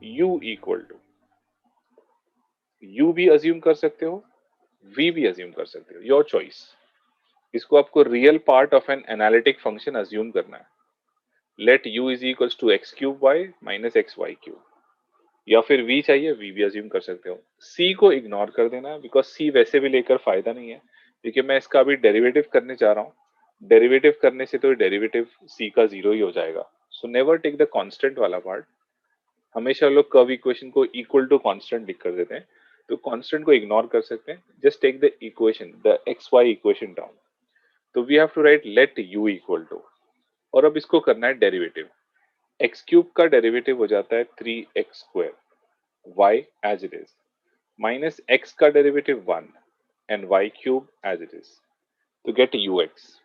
u equal to, u भी assume कर सकते हो, v भी अज्यूम कर सकते हो, योर चॉइस। इसको आपको real part of an analytic function assume करना है। Let u is equals to x cube y minus x y cube, या फिर v चाहिए v भी अज्यूम कर सकते हो। c को इग्नोर कर देना बिकॉज c वैसे भी लेकर फायदा नहीं है, क्योंकि मैं इसका अभी डेरिवेटिव करने जा रहा हूँ। डेरिवेटिव करने से तो डेरिवेटिव c का जीरो ही हो जाएगा। So never take the constant वाला पार्ट। हमेशा लोग कर्व इक्वेशन को इक्वल टू कांस्टेंट लिख कर देते हैं, तो कांस्टेंट को इग्नोर कर सकते हैं। Just take the equation, the x y equation down. तो we have to write let u equal to, और अब इसको करना है डेरिवेटिव। एक्स क्यूब का डेरिवेटिव हो जाता है 3x square, y as it is, minus x का derivative 1 and y cube as it is, to get ux.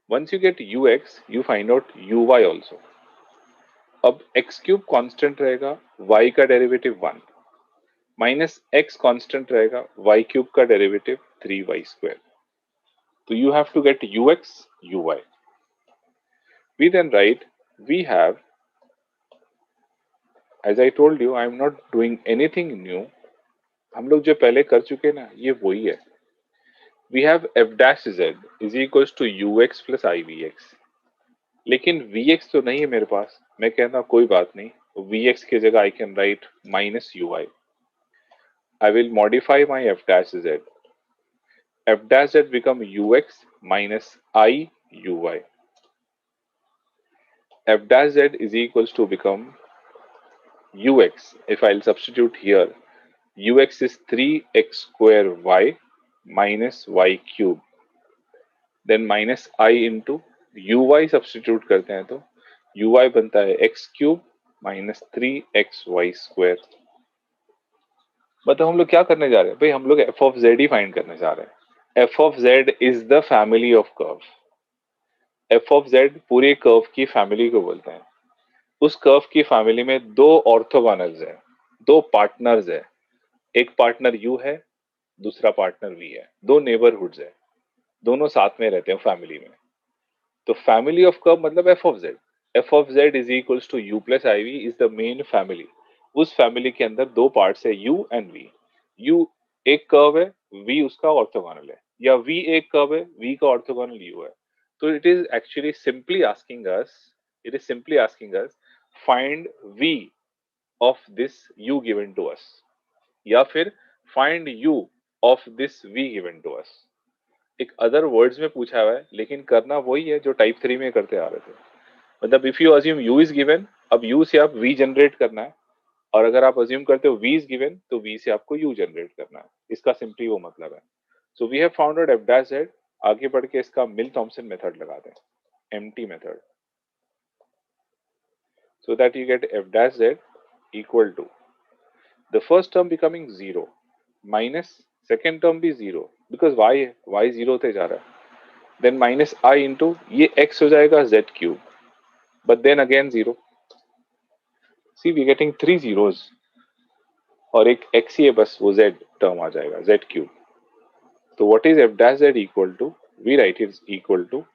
Once you get ux, you find out uy also. अब x cube constant रहेगा, y का derivative 1 minus x constant रहेगा, y cube का derivative 3y square. तो you have to get ux, uy. We then write, we have, as I told you, I am not doing anything new. हम लोग जो पहले कर चुके ना, ये वही है। We have f dash z is equals to ux plus ivx. लेकिन vx तो नहीं है मेरे पास। मैं कहता कोई बात नहीं, vx की जगह I can write minus ui. I will modify my f dash z. F dash z become ux minus I uy. F dash z is equals to become ux. If I'll substitute here, ux is 3x square y minus y cube. Then minus I into uy substitute करते हैं तो uy बनता है x cube minus 3xy square. मतलब हम लोग क्या करने जा रहे हैं भाई, हम लोग f of z he find करने जा रहे हैं। f of z is the family of curve. f of z पूरे कर्व की फैमिली को बोलते हैं। उस कर्व की फैमिली में दो ऑर्थोगोनल्स है, दो पार्टनर्स है। एक पार्टनर u है, दूसरा पार्टनर v है। दो नेबरहुड्स है, दोनों साथ में रहते हैं फैमिली में। तो फैमिली ऑफ कर्व मतलब f of z. F of z is equals to u plus i v is the main family. उस फैमिली के अंदर दो पार्ट्स है, यू एंड वी। यू एक कर्व है, वी उसका ऑर्थोगोनल है, या वी एक कर्व है, वी का ऑर्थोगोनल यू है। तो it is actually simply asking us find v of this u given to us, या फिर find u of this v given to us. एक अदर वर्ड्स में पूछा हुआ है, लेकिन करना वही है जो टाइप 3 में करते आ रहे थे। मतलब if you assume u is given, अब u से आप v जनरेट करना है, और अगर आप अज्यूम करते हो v इज गिवन तो v से आपको u जनरेट करना है। इसका सिंपली वो मतलब है। So we have found out f dash z। आगे बढ़ के इसका मिल थॉमसन मेथड लगाते हैं, empty method, so that you get f dash z equal to the first term becoming 0 minus second term भी 0 because y 0 थे जा रहा है। then minus I into ये x हो जाएगा z cube, but then again 0. See, we getting 3 zeros और एक x ही है बस, वो z टर्म आ जाएगा, z cube. तो what is f dash z equal to? We write it equal to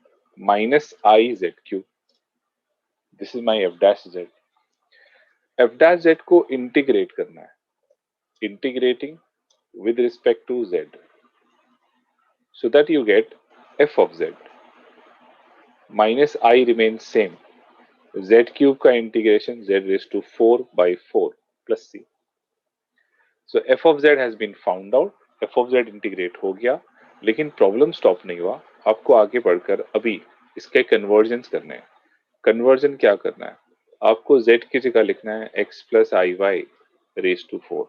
minus I z cube. This is my f dash z. f dash z को integrate करना है, integrating with respect to z, so that you get f of z. Minus I remains same. z cube का integration z raised to 4 by 4 plus c. So f of z has been found out. f of z integrate हो गया, लेकिन problem stop नहीं हुआ। आपको आगे बढ़कर अभी इसके कन्वर्जन्स करने हैं। कन्वर्जन क्या करना है, आपको z की जगह लिखना है x plus iy raised to 4.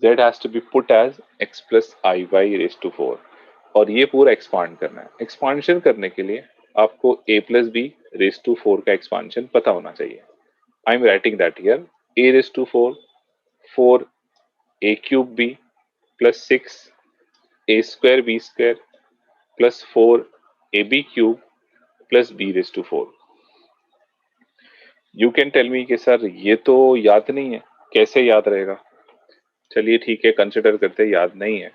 z has to be put as x plus iy raised to 4, और ये पूरा एक्सपांड करना है। एक्सपांशन करने के लिए आपको a plus b raised to 4 का एक्सपांशन पता होना चाहिए। I am writing that here, a raised to 4, 4 a cube b plus 6 a square b square plus 4 ab cube plus b raised to 4. You can tell me कि sir ये तो याद नहीं है, कैसे याद रहेगा? चलिए ठीक है, कंसिडर करते याद नहीं है,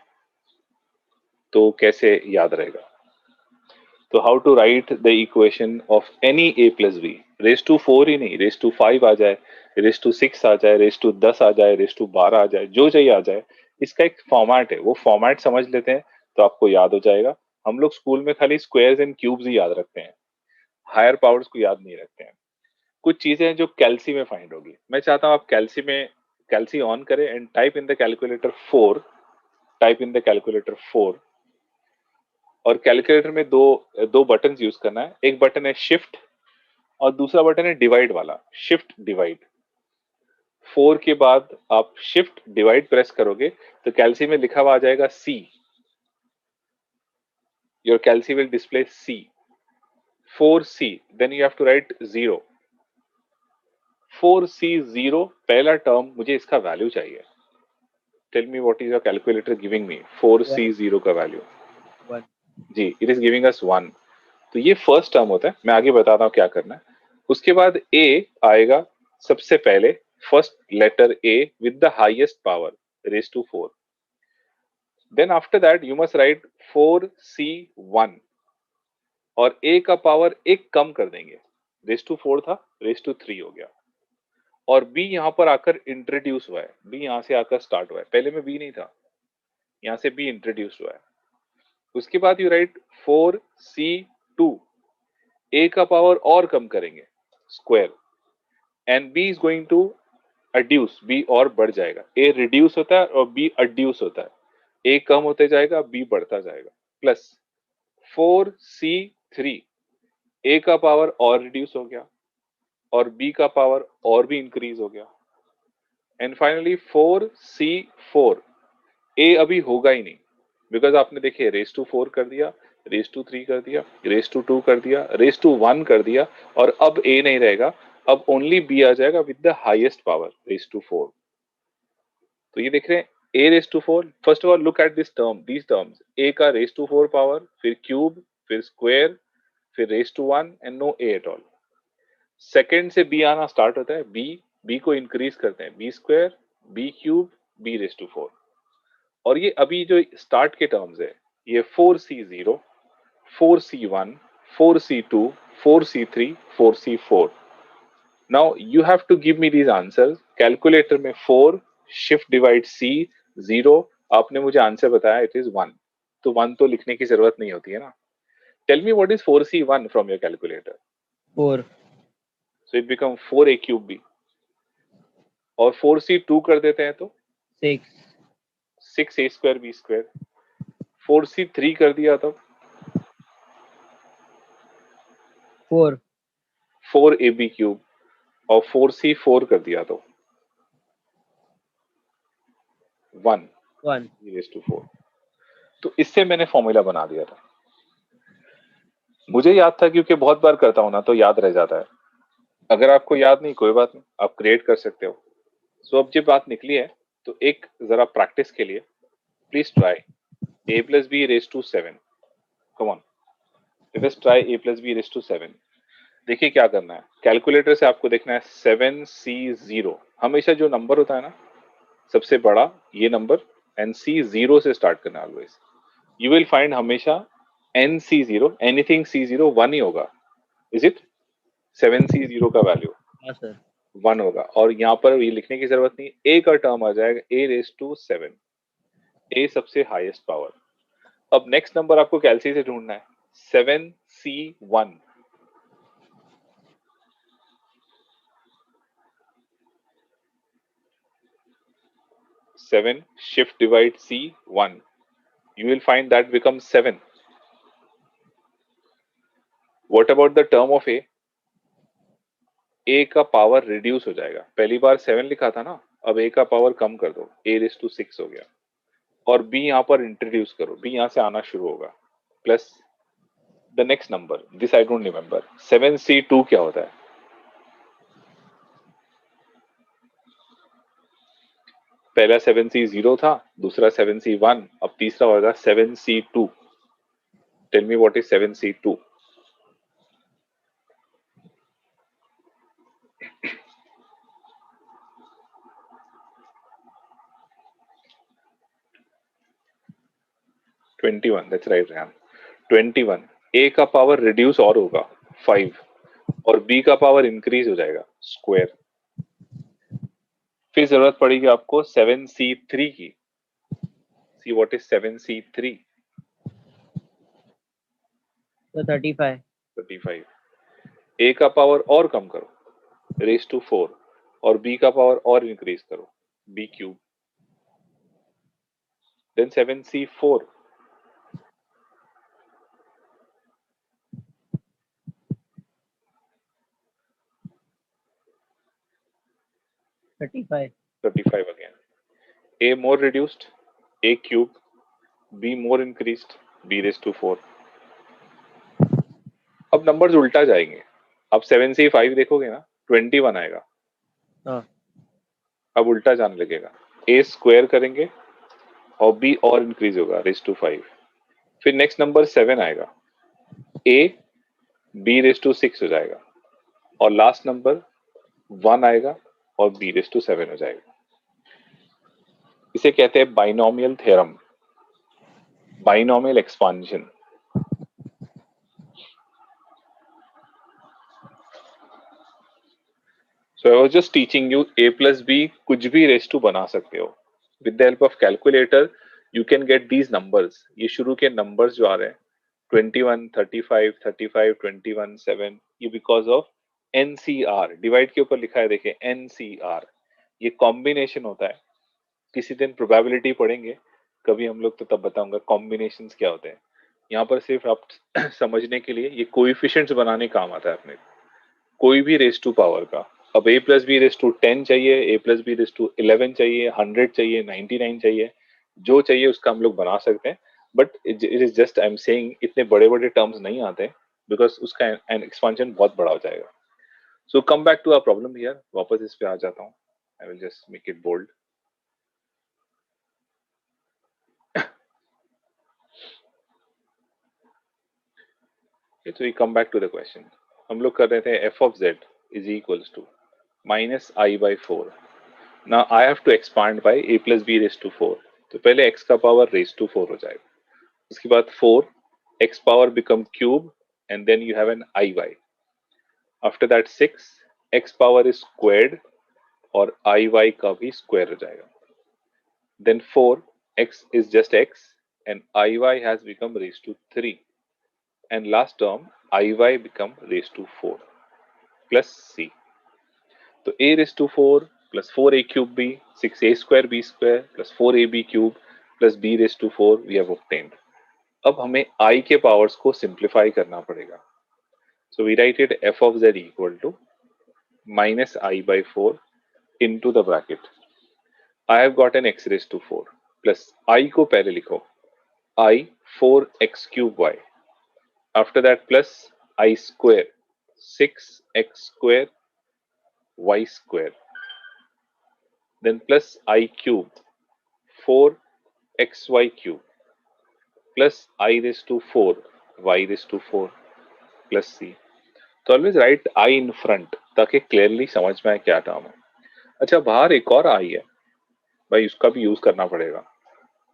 तो कैसे याद रहेगा? तो how to write the equation of any a plus b, raise to 4 ही नहीं, रेस टू 5 आ जाए, रेस टू 6 आ जाए, रेस टू 10 आ जाए, रेस टू 12 आ जाए, जो चाहिए आ जाए। इसका एक फॉर्मेट है, वो फॉर्मेट समझ लेते हैं तो आपको याद हो जाएगा। हम लोग स्कूल में खाली स्क्वायर्स एंड क्यूब्स ही याद रखते हैं, हायर पावर्स को याद नहीं रखते हैं। कुछ चीजें हैं जो कैल्सी में फाइंड होगी। मैं चाहता हूं आप कैल्सी ऑन करें and type in the calculator 4, type in the calculator 4। और कैलकुलेटर में दो दो बटन यूज करना है, एक बटन है शिफ्ट और दूसरा बटन है डिवाइड वाला, शिफ्ट डिवाइड। 4 के बाद आप शिफ्ट डिवाइड प्रेस करोगे तो कैल्सी में लिखा हुआ आ जाएगा see, your calci will display see, 4C, then you have to write 0, 4C0 पहला टर्म, मुझे इसका वैल्यू चाहिए। Tell me what is your calculator giving me 4C0 का value? 1. Ji, it is giving us 1। तो ये फर्स्ट टर्म होता है, मैं आगे बताता हूँ क्या करना है। उसके बाद ए आएगा सबसे पहले, first letter a with the highest power, raise to 4। Then after that you must write 4C1 और ए का पावर एक कम कर देंगे, रेज टू 4 था, रेज टू 3 हो गया। और बी यहां पर आकर इंट्रोड्यूस हुआ है, बी यहां से आकर स्टार्ट हुआ है, पहले में बी नहीं था, यहां से बी इंट्रोड्यूस हुआ है। उसके बाद यू राइट 4C2, ए का पावर और कम करेंगे, square, and b is going to adduce, b और बढ़ जाएगा। ए रिड्यूस होता है और बी अड्यूस होता है, ए कम होते जाएगा, बी बढ़ता जाएगा, प्लस 4C3, ए का पावर और रिड्यूस हो गया और बी का पावर और भी इंक्रीज हो गया। एंड फाइनली 4C4, ए अभी होगा ही नहीं, बिकॉज आपने देखिए रेस टू 4 कर दिया, रेस टू 3 कर दिया, रेस टू 2 कर दिया, रेस टू 1 कर दिया, और अब ए नहीं रहेगा, अब ओनली बी आ जाएगा with the highest power, raise to 4। तो ये देख रहे हैं a raise to 4। First of all look at this term, these terms, a का रेस टू 4 पावर, फिर क्यूब, फिर स्क्वायर, फिर raise to 1 and no a at all. Second से बी आना स्टार्ट होता है, बी को इंक्रीज करते हैं, b square, b cube, b raise to 4। और ये अभी जो स्टार्ट के टर्म्स है, ये 4C0, 4C1, 4C2, 4C3, 4C4। Now you have to give me these answers. Calculator में 4, शिफ्ट डिवाइड C, 0, आपने मुझे आंसर बताया इट इज 1, तो 1 तो लिखने की जरूरत नहीं होती है ना। Tell me what is 4C1 from your calculator? 4. So it become 4A cube b, और 4C2 कर देते हैं तो 6. 6A square B square. 4C3 कर दिया तो 4. 4AB क्यूब, और 4C4 कर दिया तो 1 1. e to 4। तो इससे मैंने फॉर्मूला बना दिया था, मुझे याद था क्योंकि बहुत बार करता हूं ना, तो याद रह जाता है। अगर आपको याद नहीं, कोई बात नहीं, आप क्रिएट कर सकते हो। सो अब जब बात निकली है तो एक जरा प्रैक्टिस के लिए please try a plus b raised to 7। Come on, let us try a plus b raised to 7। देखिए क्या करना है, कैलकुलेटर से आपको देखना है 7C0, हमेशा जो नंबर होता है ना सबसे बड़ा, ये नंबर, एंड C0 से स्टार्ट करना है ऑलवेज। यू विल फाइंड हमेशा NC0, एनीथिंग C0 1 ही होगा। Is it? 7C0 का वैल्यू हाँ सर. 1 होगा, और यहाँ पर ये लिखने की जरूरत नहीं, ए का टर्म आ जाएगा a रेस टू 7, ए सबसे हाईएस्ट पावर। अब नेक्स्ट नंबर आपको कैलसी से ढूंढना है, 7C1। 7 shift divide C1, you will find that becomes 7. What about the term of A? A का पावर रिड्यूस हो जाएगा, पहली बार 7 लिखा था ना, अब A का पावर कम कर दो, A रेस टू 6 हो गया, और B यहां पर इंट्रोड्यूस करो, B यहां से आना शुरू होगा, plus the next number, this I don't remember. 7C2 क्या होता है? पहला 7C0 था, दूसरा 7C1, अब तीसरा होगा 7C2। Tell me what is 7C2? Twenty 1, that's right Ram, 21। A का पावर रिड्यूस और होगा 5, और बी का पावर इंक्रीज हो जाएगा, स्क्वायर। फिर जरूरत पड़ेगी आपको 7c3 की। See what is 7c3? तो 35। 35। ए का पावर और कम करो, रेस टू 4, और बी का पावर और इंक्रीज करो, B cube, then 7c4। 35। 35 again. A more reduced, a cube, b more increased, b raised to 4. अब नंबर्स उल्टा जाएंगे। अब 7c5 देखोगे ना, 21 आएगा। हाँ। अब उल्टा जाने लगेगा, a स्क्वायर करेंगे और b और इंक्रीज होगा, रेस टू 5। फिर नेक्स्ट नंबर 7 आएगा, a b रेस टू 6 हो जाएगा, और लास्ट नंबर 1 आएगा और b रेस टू 7 हो जाएगा। इसे कहते हैं binomial theorem, binomial expansion. So I was just teaching you a plus b कुछ भी रेस टू बना सकते हो। With the help of calculator you can get these numbers। ये शुरू के numbers जो आ रहे हैं 21, 35, 35, 21, 7, ये because of NCR, डिवाइड के ऊपर लिखा है देखिए NCR, ये कॉम्बिनेशन होता है। किसी दिन प्रोबेबिलिटी पढ़ेंगे कभी हम लोग, तो तब बताऊंगा कॉम्बिनेशंस क्या होते हैं। यहाँ पर सिर्फ आप समझने के लिए ये कोएफिशिएंट्स बनाने काम आता है अपने, कोई भी रेस टू पावर का। अब a plus b raise to 10 चाहिए, a plus b raise to 11 चाहिए, 100 चाहिए, 99 चाहिए, जो चाहिए उसका हम लोग बना सकते हैं। But it is just I am saying इतने बड़े बड़े टर्म्स नहीं आते बिकॉज उसका एक्सपांशन बहुत बड़ा हो जाएगा। So come back to our problem here, वापस इस पे आ जाता हूँ। I will just make it bold. तो we come back to the question. हम लोग कर रहे थे f of z is equals to minus I by 4। Now I have to expand by a plus b raised to 4। तो पहले x का power raised to 4 हो जाएगा, उसके बाद 4 x power become cube and then you have an iy। after that 6 x power is squared और iy का भी square हो जाएगा। then 4 x is just x and iy has become raised to 3 and last term iy become raised to 4 plus c। तो a raised to 4 plus 4a cube b, 6a square b square plus 4ab cube plus b raised to 4 we have obtained। अब हमें I के powers को simplify करना पड़ेगा। So we write it f of z equal to minus I by 4 into the bracket। I have got an x raised to 4 plus I को पहले लिखो, I 4x cube y, after that plus I square 6x square y square, then plus I cube 4xy cube plus I raised to 4 y raised to 4 plus c। तो always right I in front ताकि clearly समझ में आए क्या term है। अच्छा, बाहर एक और I है भाई, उसका भी यूज करना पड़ेगा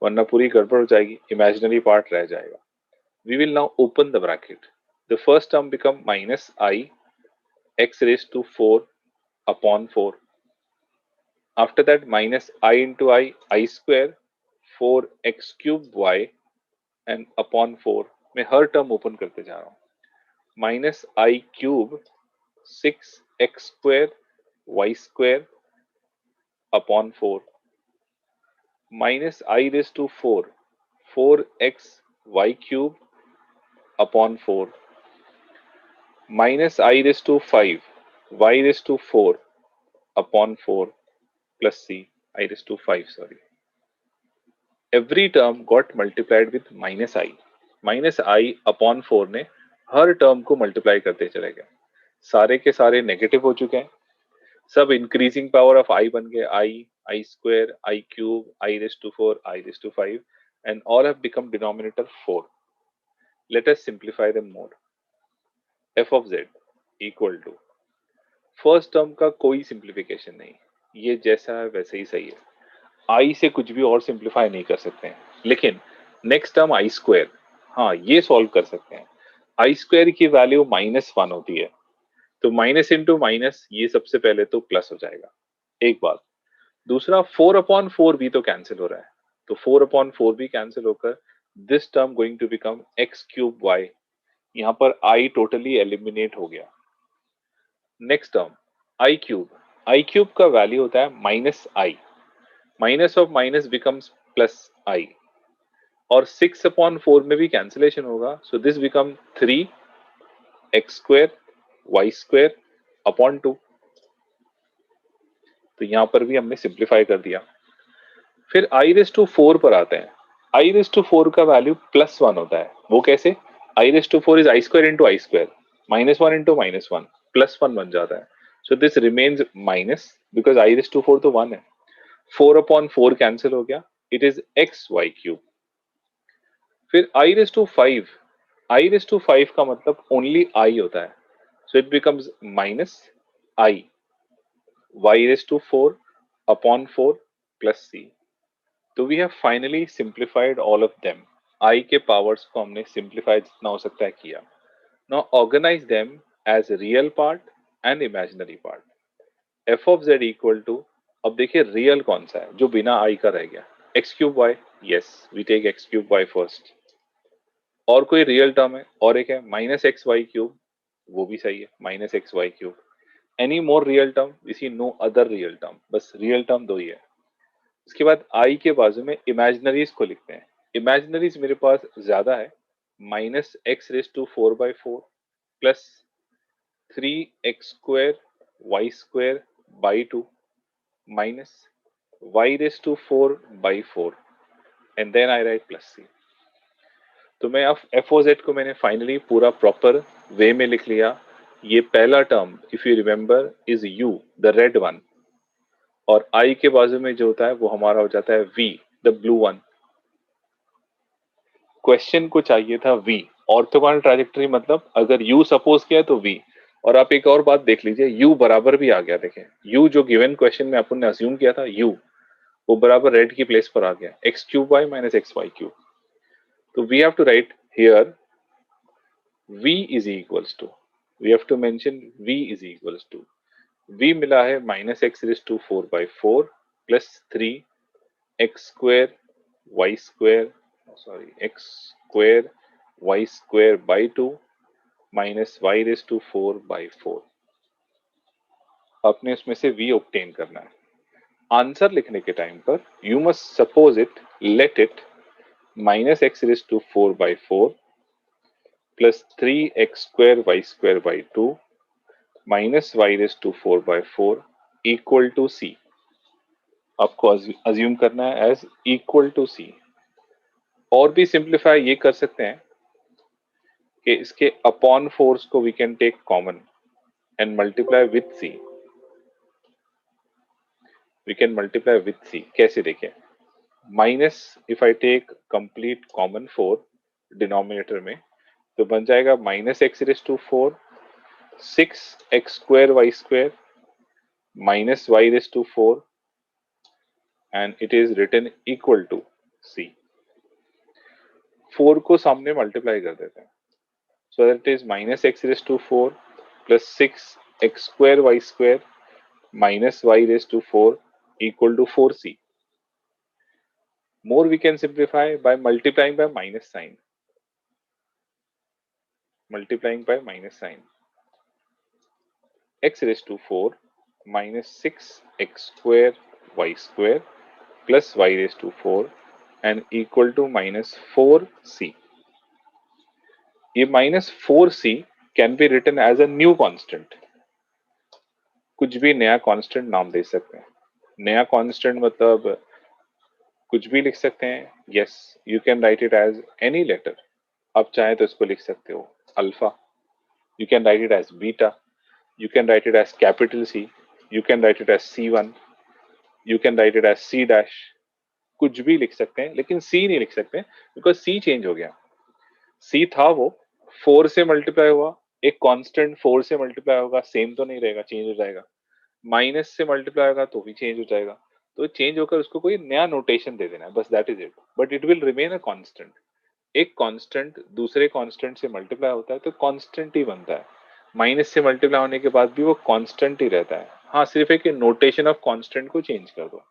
वरना पूरी गड़बड़ हो जाएगी, इमेजिनरी पार्ट रह जाएगा। We will now open the bracket. The first term become minus I x raised to 4 upon 4। after that minus I into I square 4x cube y and upon 4। मैं हर टर्म ओपन करते जा रहा हूँ। Minus I cube 6x square y square upon 4 minus I raised to 4 4x y cube upon 4 minus I raised to 5 y raised to 4 upon 4 plus c I raised to 5, sorry। Every term got multiplied with minus I। minus I upon 4 ने हर term को multiply करते चले गए, सारे के सारे negative हो चुके हैं, सब इंक्रीजिंग पावर ऑफ I बन गए, I square, I cube, I raised to 4, I raised to 5 and all have become denominator 4। Let us simplify them more। f of z equal to, first term का कोई simplification नहीं, ये जैसा है वैसे ही सही है। I से कुछ भी और सिंप्लीफाई नहीं कर सकते हैं, लेकिन नेक्स्ट टर्म I स्क्वायर, हाँ ये सॉल्व कर सकते हैं। I स्क्वायर की वैल्यू -1 होती है, तो माइनस इंटू माइनस ये सबसे पहले तो प्लस हो जाएगा, एक बात। दूसरा 4/4 भी तो कैंसिल हो रहा है, तो 4/4 भी कैंसिल होकर this term going to become x³ y, यहाँ पर i टोटली एलिमिनेट हो गया। नेक्स्ट टर्म i³ का वैल्यू होता है -i, minus of minus becomes +i, और 6/4 में भी कैंसिलेशन होगा, so this become 3x² y² upon 2। तो यहां पर भी हमने सिंप्लीफाई कर दिया। फिर i⁴ पर आते हैं। i⁴ का वैल्यू +1 होता है, वो कैसे? i⁴ is i² into i², -1 into -1 +1 बन जाता है। So this remains minus because i⁴ तो 1 है। 4/4 कैंसिल हो गया, इट इज xy³। फिर i⁵ का मतलब ओनली i होता है, so it becomes -i y⁴ upon 4 plus c। तो we have finally simplified all of them. i के पावर्स को हमने सिंप्लीफाई जितना हो सकता है किया। Now organize them as real part and imaginary part. f of z equal to, अब देखिए रियल कौन सा है जो बिना i का रह गया? x³ y, yes we take x³ y first. और कोई रियल टर्म है, और एक है -xy³, वो भी सही है, -xy³। Any more real term? We see no other real term, बस रियल टर्म दो ही है। इसके बाद आई के बाजू में इमेजिनरीज को लिखते हैं। इमेजिनरीज मेरे पास ज्यादा है, -x⁴/4 plus 3x² y² minus y⁴/4 and then I write +c। तो मैं अब f(z) को मैंने फाइनली पूरा प्रॉपर वे में लिख लिया। ये पहला term if you remember is u, the red one, और i के बाजू में जो होता है वो हमारा हो जाता है v, the blue one. Question को चाहिए था v, ऑर्थोगोनल ट्रैजेक्टरी मतलब अगर u सपोज किया तो v। और आप एक और बात देख लीजिए, u बराबर भी आ गया। देखें u जो गिवन क्वेश्चन में अपन ने अज्यूम किया था u, वो बराबर रेड की प्लेस पर आ गया, x³ y माइनस xy³। तो we have to write here v is equals to, we have to mention v is equals to, v मिला है -x⁴/4 plus 3x² y² x² y²/2 minus y⁴/4। आपने उसमें से v obtain करना है। Answer लिखने के टाइम पर you must suppose it, let it -x⁴/4 plus 3x² y²/2 minus y⁴/4 equal to c। आपको अज्यूम करना है एज इक्वल टू c। और भी सिंप्लीफाई ये कर सकते हैं कि इसके अपॉन फोर्स को we can take common and multiply with c। We can multiply with c, कैसे देखें? Minus if I take complete common 4 denominator में, तो बन जाएगा -x⁴, 6x² y² minus y⁴, and it is written equal to c। 4 को सामने multiply कर देते हैं, so that is -x⁴ plus 6x² y² minus y⁴ equal to 4c. More we can simplify by multiplying by minus sign. Multiplying by minus sign. x⁴ minus 6x² y² plus y⁴ and equal to -4c. ये -4c can be written as a new constant. कुछ भी नया constant नाम दे सकते हैं। नया constant मतलब कुछ भी लिख सकते हैं। Yes, you can write it as any letter. आप चाहे तो इसको लिख सकते हो alpha, you can write it as beta, you can write it as capital C, you can write it as C1, you can write it as C'। कुछ भी लिख सकते हैं, लेकिन C नहीं लिख सकते बिकॉज C चेंज हो गया। C था वो 4 से मल्टीप्लाई हुआ, एक कांस्टेंट 4 से मल्टीप्लाई होगा, सेम तो नहीं रहेगा, चेंज हो जाएगा। माइनस से मल्टीप्लाई होगा तो भी चेंज हो जाएगा। तो चेंज होकर उसको कोई नया नोटेशन दे देना है, बस that is it, but it will remain a constant. एक कांस्टेंट दूसरे कांस्टेंट से मल्टीप्लाई होता है तो कांस्टेंट ही बनता है। माइनस से मल्टीप्लाई होने के बाद भी वो कांस्टेंट ही रहता है। हाँ, सिर्फ एक नोटेशन ऑफ कांस्टेंट को चेंज कर दो।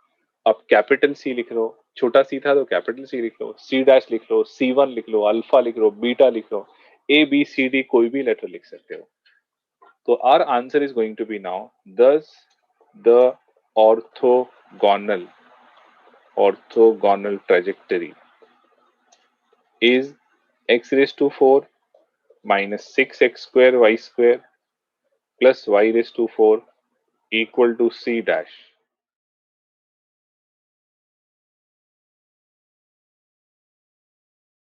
अब कैपिटल सी लिख लो, छोटा सी था तो कैपिटल सी लिख लो, सी डैश लिख लो, C1 लिख लो, अल्फा लिख लो, बीटा लिख लो, ABCD कोई भी लेटर लिख सकते हो. तो our answer is going to be now, thus the orthogonal trajectory is x raised to 4 minus 6x square y square plus y raised to 4 equal to C dash.